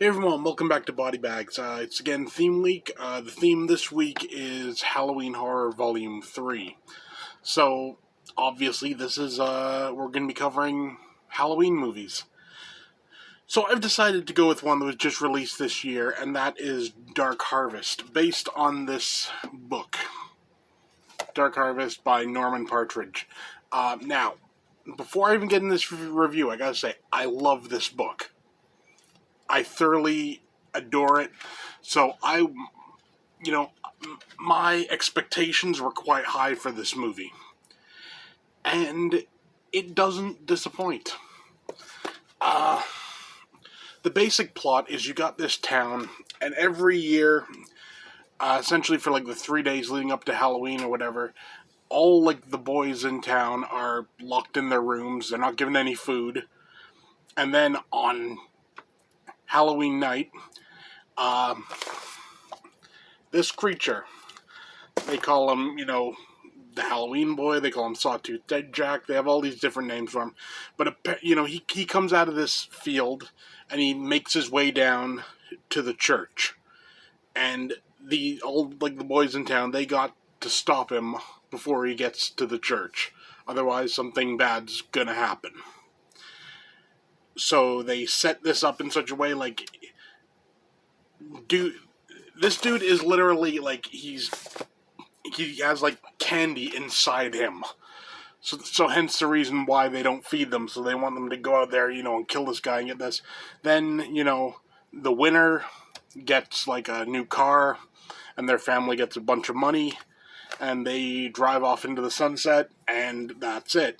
Hey everyone, welcome back to Body Bags. It's again theme week. The theme this week is Halloween Horror Volume 3. So, obviously, this is, we're going to be covering Halloween movies. So I've decided to go with one that was just released this year, and that is Dark Harvest, based on this book. Dark Harvest by Norman Partridge. Now, before I even get in this review, I gotta say, I love this book. I thoroughly adore it. So my expectations were quite high for this movie. And it doesn't disappoint. The basic plot is you got this town, and every year, essentially for like the 3 days leading up to Halloween or whatever, all like the boys in town are locked in their rooms. They're not given any food. And then on Halloween night, this creature, they call him, the Halloween boy, they call him Sawtooth Dead Jack, they have all these different names for him, but, he comes out of this field, and he makes his way down to the church, and the boys in town, they got to stop him before he gets to the church, otherwise something bad's gonna happen. So they set this up in such a way, this dude is literally, he has, candy inside him. So hence the reason why they don't feed them, so they want them to go out there, and kill this guy and get this. Then, the winner gets, a new car, and their family gets a bunch of money, and they drive off into the sunset, and that's it.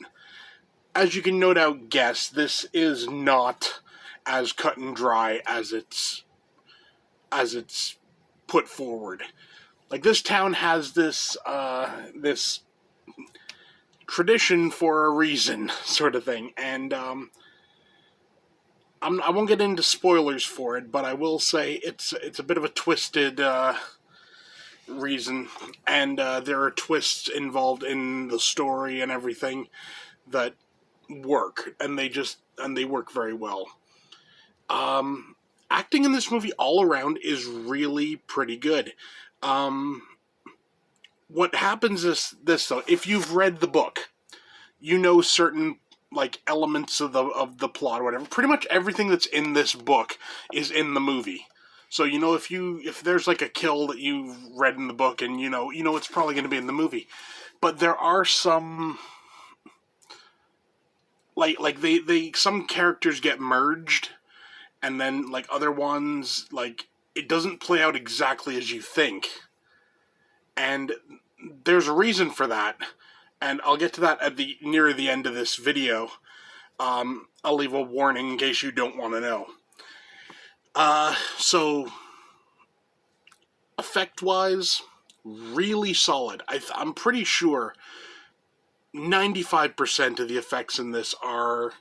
As you can no doubt guess, this is not as cut and dry as it's put forward. This town has this tradition for a reason, sort of thing, and I won't get into spoilers for it, but I will say it's a bit of a twisted reason, and there are twists involved in the story and everything that work, and they work very well. Acting in this movie all around is really pretty good. What happens is this, though. If you've read the book, you know certain elements of the plot or whatever. Pretty much everything that's in this book is in the movie. So if there's a kill that you've read in the book, and you know it's probably going to be in the movie. But there are some some characters get merged, and then other ones it doesn't play out exactly as you think. And there's a reason for that, and I'll get to that near the end of this video. I'll leave a warning in case you don't want to know. So, effect-wise, really solid. I'm pretty sure 95% of the effects in this are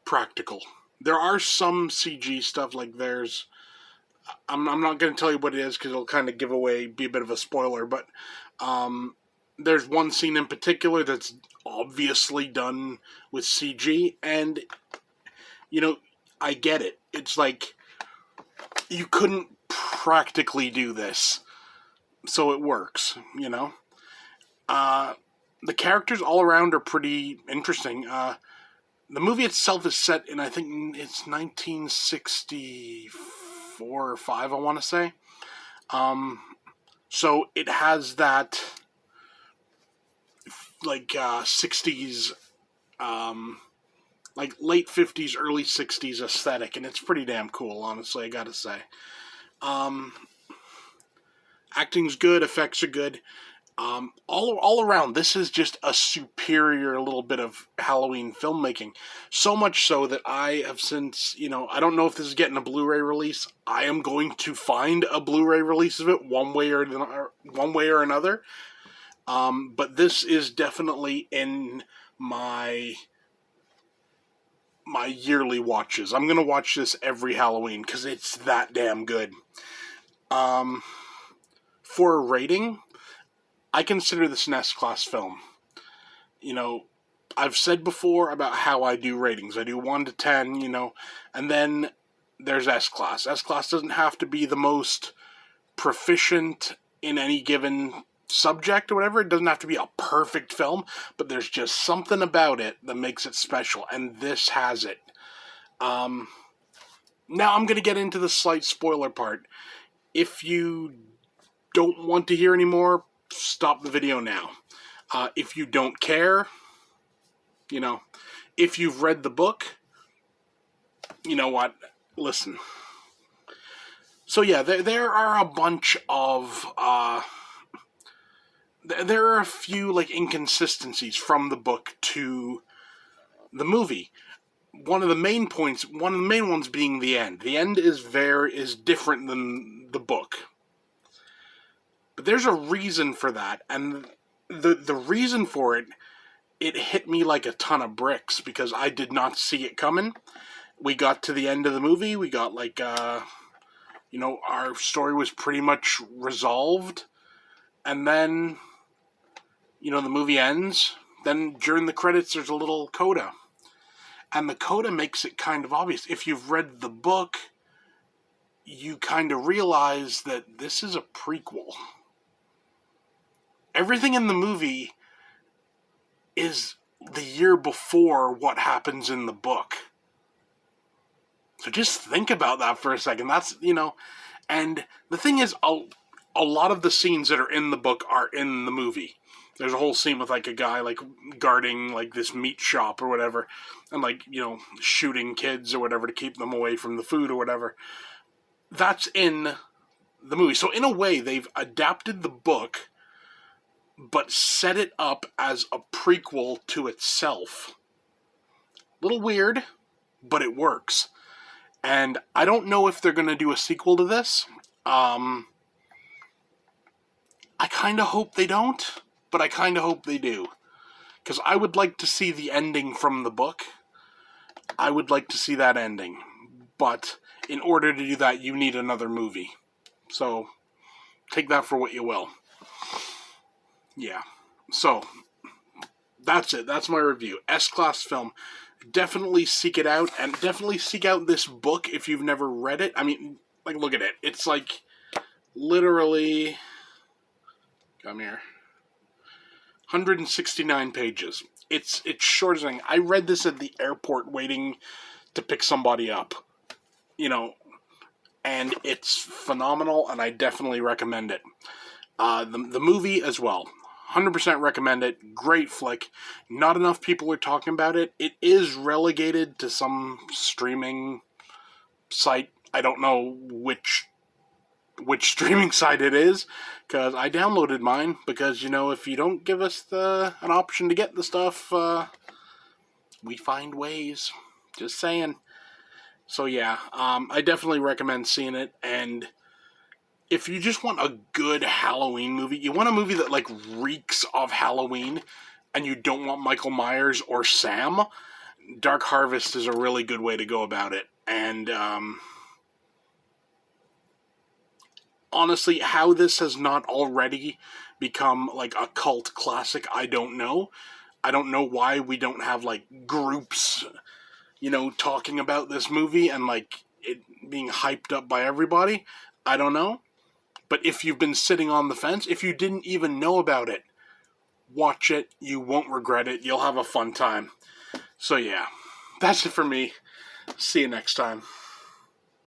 practical. There are some CG stuff, I'm not going to tell you what it is because it'll kind of be a bit of a spoiler, but there's one scene in particular that's obviously done with CG, and, I get it. It's you couldn't practically do this, so it works, The characters all around are pretty interesting. The movie itself is set in, I think it's 1964 or 5, I want to say. So it has that, 60s, late 50s, early 60s aesthetic, and it's pretty damn cool, honestly, I gotta say. Acting's good, effects are good. All around, this is just a superior little bit of Halloween filmmaking. So much so that I have since, I don't know if this is getting a Blu-ray release. I am going to find a Blu-ray release of it one way or another. But this is definitely in my yearly watches. I'm going to watch this every Halloween because it's that damn good. For a rating, I consider this an S-class film. I've said before about how I do ratings. I do 1 to 10, and then there's S-Class. S-Class doesn't have to be the most proficient in any given subject or whatever. It doesn't have to be a perfect film, but there's just something about it that makes it special, and this has it. Now I'm going to get into the slight spoiler part. If you don't want to hear any more, stop the video now. If you don't care, if you've read the book, you know what? Listen. So yeah, there are a bunch of there are a few inconsistencies from the book to the movie. One of the main ones being the end. The end is different than the book. But there's a reason for that, and the reason for it hit me like a ton of bricks because I did not see it coming. We got to the end of the movie, we got our story was pretty much resolved, and then, the movie ends. Then during the credits, there's a little coda. And the coda makes it kind of obvious. If you've read the book, you kind of realize that this is a prequel. Everything in the movie is the year before what happens in the book. So just think about that for a second. That's, and the thing is, a lot of the scenes that are in the book are in the movie. There's a whole scene with a guy guarding this meat shop or whatever, and shooting kids or whatever to keep them away from the food or whatever. That's in the movie. So in a way, they've adapted the book, but set it up as a prequel to itself. Little weird, but it works. And I don't know if they're going to do a sequel to this. I kind of hope they don't, but I kind of hope they do. Because I would like to see the ending from the book. I would like to see that ending. But in order to do that, you need another movie. So, take that for what you will. Yeah. So, that's it. That's my review. S-Class film. Definitely seek it out, and definitely seek out this book if you've never read it. I mean, look at it. It's literally... Come here. 169 pages. It's short as anything. I read this at the airport waiting to pick somebody up. And it's phenomenal, and I definitely recommend it. The movie as well. 100% recommend it. Great flick. Not enough people are talking about it. It is relegated to some streaming site. I don't know which streaming site it is, because I downloaded mine, because, if you don't give us an option to get the stuff, we find ways. Just saying. So yeah, I definitely recommend seeing it, and if you just want a good Halloween movie, you want a movie that reeks of Halloween, and you don't want Michael Myers or Sam, Dark Harvest is a really good way to go about it. And honestly, how this has not already become a cult classic, I don't know. I don't know why we don't have groups, talking about this movie and it being hyped up by everybody. I don't know. But if you've been sitting on the fence, if you didn't even know about it, watch it. You won't regret it. You'll have a fun time. So yeah, that's it for me. See you next time.